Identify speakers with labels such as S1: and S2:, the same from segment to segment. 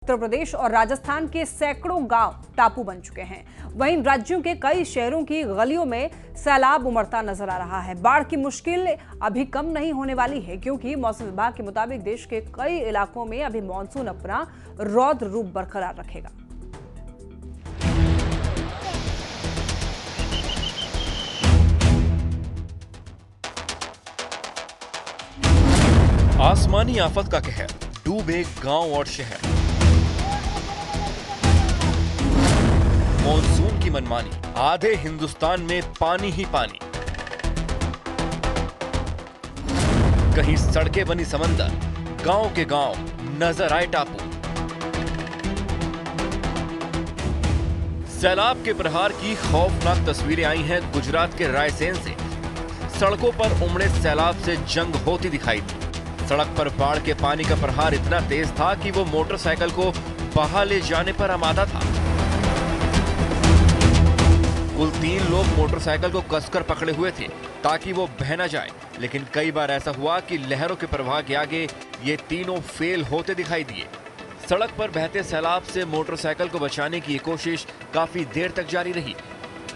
S1: उत्तर प्रदेश और राजस्थान के सैकड़ों गांव टापू बन चुके हैं। वहीं राज्यों के कई शहरों की गलियों में सैलाब उमड़ता नजर आ रहा है। बाढ़ की मुश्किल अभी कम नहीं होने वाली है, क्योंकि मौसम विभाग के मुताबिक देश के कई इलाकों में अभी मानसून अपना रौद्र रूप बरकरार रखेगा।
S2: आसमानी आफत का कहर, डूबे गांव और शहर। मॉनसून की मनमानी, आधे हिंदुस्तान में पानी ही पानी। कहीं सड़कें बनी समंदर, गांव के गांव नजर आए टापू। सैलाब के प्रहार की खौफनाक तस्वीरें आई हैं गुजरात के रायसेन से। सड़कों पर उमड़े सैलाब से जंग होती दिखाई दी। सड़क पर बाढ़ के पानी का प्रहार इतना तेज था कि वो मोटरसाइकिल को बहा ले जाने पर आमादा था। कुल 3 लोग मोटरसाइकिल को कसकर पकड़े हुए थे ताकि वो बह न जाए, लेकिन कई बार ऐसा हुआ कि लहरों के प्रवाह के आगे ये तीनों फेल होते दिखाई दिए। सड़क पर बहते सैलाब से मोटरसाइकिल को बचाने की ये कोशिश काफी देर तक जारी रही।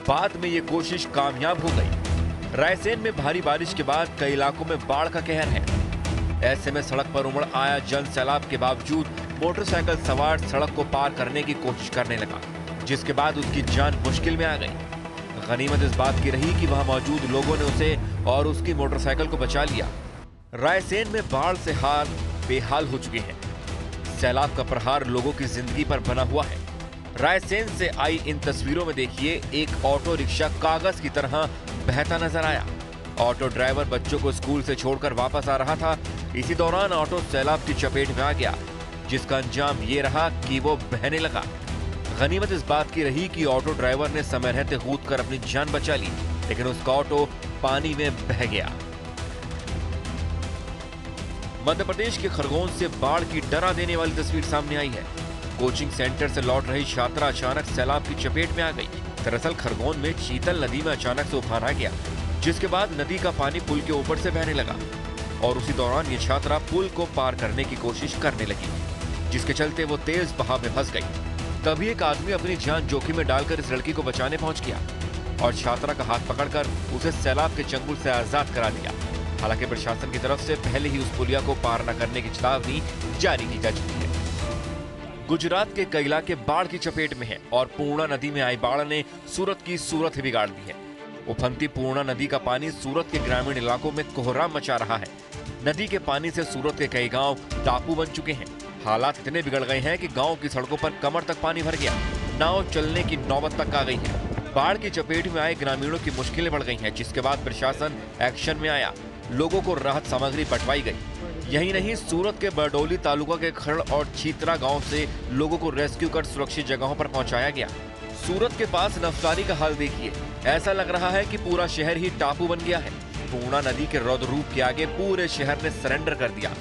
S2: बाद में ये कोशिश कामयाब हो गई। रायसेन में भारी बारिश के बाद कई इलाकों में बाढ़ का कहर है। ऐसे में सड़क पर उमड़ आया जल सैलाब के बावजूद मोटरसाइकिल सवार सड़क को पार करने की कोशिश करने लगा, जिसके बाद उसकी जान मुश्किल में आ गई। गनीमत इस बात की रही कि वहां मौजूद लोगों ने उसे और उसकी मोटरसाइकिल को बचा लिया। रायसेन में बाढ़ से हाल बेहाल हो चुके हैं। सैलाब का प्रहार लोगों की जिंदगी पर बना हुआ है। रायसेन से आई इन तस्वीरों में देखिए, एक ऑटो रिक्शा कागज की तरह बहता नजर आया। ऑटो ड्राइवर बच्चों को स्कूल से छोड़कर वापस आ रहा था। इसी दौरान ऑटो सैलाब की चपेट में आ गया, जिसका अंजाम ये रहा कि वो बहने लगा। गनीमत इस बात की रही कि ऑटो ड्राइवर ने समय रहते कूदकर अपनी जान बचा ली, लेकिन उसका ऑटो पानी में बह गया। मध्य प्रदेश के खरगोन से बाढ़ की डरा देने वाली तस्वीर सामने आई है। कोचिंग सेंटर से लौट रही छात्रा अचानक सैलाब की चपेट में आ गई। दरअसल खरगोन में चीतल नदी में अचानक से उफान आ गया, जिसके बाद नदी का पानी पुल के ऊपर से बहने लगा और उसी दौरान ये छात्रा पुल को पार करने की कोशिश करने लगी, जिसके चलते वो तेज बहाव में फंस गई। तभी एक आदमी अपनी जान जोखिम में डालकर इस लड़की को बचाने पहुंच गया और छात्रा का हाथ पकड़कर उसे सैलाब के चंगुल से आजाद करा दिया। हालांकि प्रशासन की तरफ से पहले ही उस पुलिया को पार न करने की चेतावनी जारी की जा चुकी है। गुजरात के कई इलाके बाढ़ की चपेट में है और पूर्णा नदी में आई बाढ़ ने सूरत की सूरत ही बिगाड़ दी है। उफनती पूर्णा नदी का पानी सूरत के ग्रामीण इलाकों में कोहराम मचा रहा है। नदी के पानी से सूरत के कई गांव टापू बन चुके हैं। हालात इतने बिगड़ गए हैं कि गांव की सड़कों पर कमर तक पानी भर गया। नाव चलने की नौबत तक आ गई है। बाढ़ की चपेट में आए ग्रामीणों की मुश्किलें बढ़ गई हैं, जिसके बाद प्रशासन एक्शन में आया। लोगों को राहत सामग्री बंटवाई गई। यही नहीं, सूरत के बरडोली तालुका के खड़ और छीतरा गाँव से लोगों को रेस्क्यू कर सुरक्षित जगहों पर पहुँचाया गया। सूरत के पास नवसारी का हाल देखिए, ऐसा लग रहा है कि पूरा शहर ही टापू बन गया है। पूर्णा नदी के रौद्र रूप के आगे पूरे शहर ने सरेंडर कर दिया।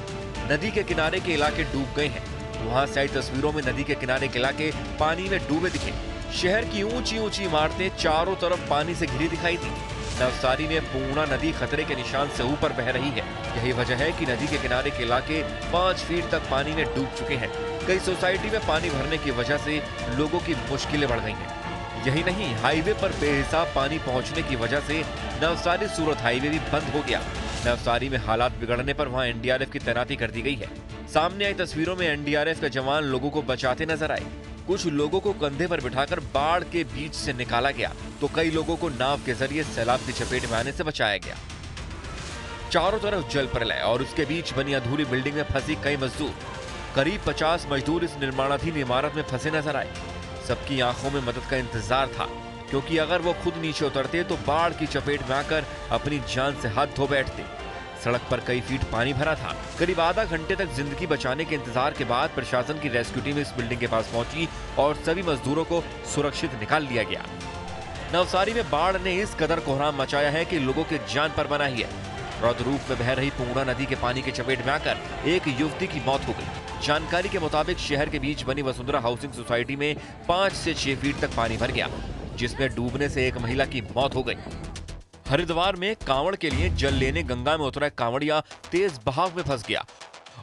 S2: नदी के किनारे के इलाके डूब गए हैं। वहां से आई तस्वीरों में नदी के किनारे के इलाके पानी में डूबे दिखे। शहर की ऊंची ऊंची इमारतें चारों तरफ पानी से घिरी दिखाई दी। नवसारी में पूर्णा नदी खतरे के निशान से ऊपर बह रही है। यही वजह है कि नदी के किनारे के इलाके 5 फीट तक पानी में डूब चुके हैं। कई सोसाइटी में पानी भरने की वजह से लोगों की मुश्किलें बढ़ गई हैं। यही नहीं, हाईवे पर बेहिसाब पानी पहुंचने की वजह से नवसारी सूरत हाईवे भी बंद हो गया। नवसारी में हालात बिगड़ने पर वहां एनडीआरएफ की तैनाती कर दी गई है। सामने आई तस्वीरों में एनडीआरएफ के जवान लोगों को बचाते नजर आए। कुछ लोगों को कंधे पर बिठाकर बाढ़ के बीच से निकाला गया, तो कई लोगों को नाव के जरिए सैलाब की चपेट में आने से बचाया गया। चारों तरफ जल प्रलय और उसके बीच बनी अधूरी बिल्डिंग में फंसी कई मजदूर। करीब 50 मजदूर इस निर्माणाधीन इमारत में फंसे नजर आए। सबकी आंखों में मदद का इंतजार था, क्योंकि अगर वो खुद नीचे उतरते तो बाढ़ की चपेट में आकर अपनी जान से हाथ धो बैठते। सड़क पर कई फीट पानी भरा था। करीब आधा घंटे तक जिंदगी बचाने के इंतजार के बाद प्रशासन की रेस्क्यू टीम इस बिल्डिंग के पास पहुंची और सभी मजदूरों को सुरक्षित निकाल लिया गया। नवसारी में बाढ़ ने इस कदर कोहराम मचाया है कि लोगों की जान पर बना ही है। रौद्र रूप में बह रही पूर्णा नदी के पानी के चपेट में आकर एक युवती की मौत हो गई। जानकारी के मुताबिक शहर के बीच बनी वसुंधरा हाउसिंग सोसाइटी में 5 से 6 फीट तक पानी भर गया, जिसमें डूबने से एक महिला की मौत हो गई। हरिद्वार में कांवड़ के लिए जल लेने गंगा में उतरा कांवड़िया तेज बहाव में फंस गया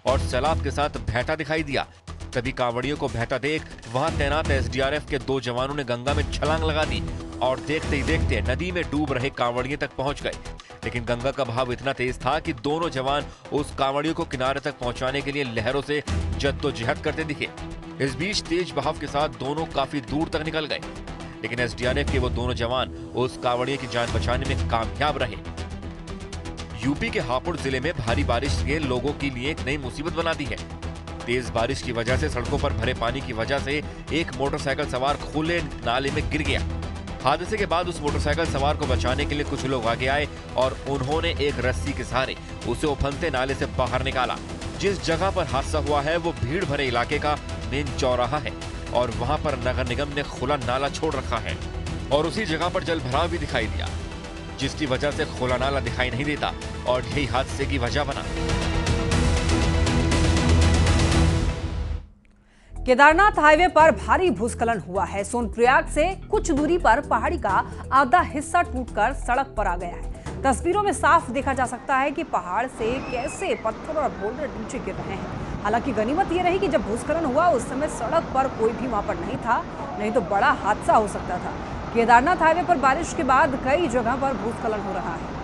S2: और सैलाब के साथ बहता दिखाई दिया। तभी कांवड़ियों को बहता देख वहां तैनात एसडीआरएफ के 2 जवानों ने गंगा में छलांग लगा दी और देखते ही देखते नदी में डूब रहे कांवड़ियों तक पहुंच गए। लेकिन गंगा का बहाव इतना तेज था कि दोनों जवान उस कांवड़ियों को किनारे तक पहुंचाने के लिए लहरों से जद्दोजहद करते दिखे। इस बीच तेज बहाव के साथ दोनों काफी दूर तक निकल गए, लेकिन एसडीआरएफ के वो दोनों जवान उस कांवड़िए की जान बचाने में कामयाब रहे। यूपी के हापुड़ जिले में भारी बारिश ने लोगों के लिए एक नई मुसीबत बना दी है। तेज बारिश की वजह से सड़कों पर भरे पानी की वजह से एक मोटरसाइकिल सवार खुले नाले में गिर गया। हादसे के बाद उस मोटरसाइकिल सवार को बचाने के लिए कुछ लोग आगे आए और उन्होंने एक रस्सी के सहारे उसे उफनते नाले से बाहर निकाला। जिस जगह पर हादसा हुआ है वो भीड़ भरे इलाके का मेन चौराहा है और वहां पर नगर निगम ने खुला नाला छोड़ रखा है और उसी जगह पर जल भराव भी दिखाई दिया, जिसकी वजह से खुला नाला दिखाई नहीं देता और यही हादसे की वजह बना।
S1: केदारनाथ हाईवे पर भारी भूस्खलन हुआ है। सोनप्रयाग से कुछ दूरी पर पहाड़ी का आधा हिस्सा टूटकर सड़क पर आ गया है। तस्वीरों में साफ देखा जा सकता है कि पहाड़ से कैसे पत्थर और बोल्डर नीचे गिर रहे हैं। हालांकि गनीमत यह रही कि जब भूस्खलन हुआ उस समय सड़क पर कोई भी वहां पर नहीं था, नहीं तो बड़ा हादसा हो सकता था। केदारनाथ हाईवे पर बारिश के बाद कई जगह पर भूस्खलन हो रहा है।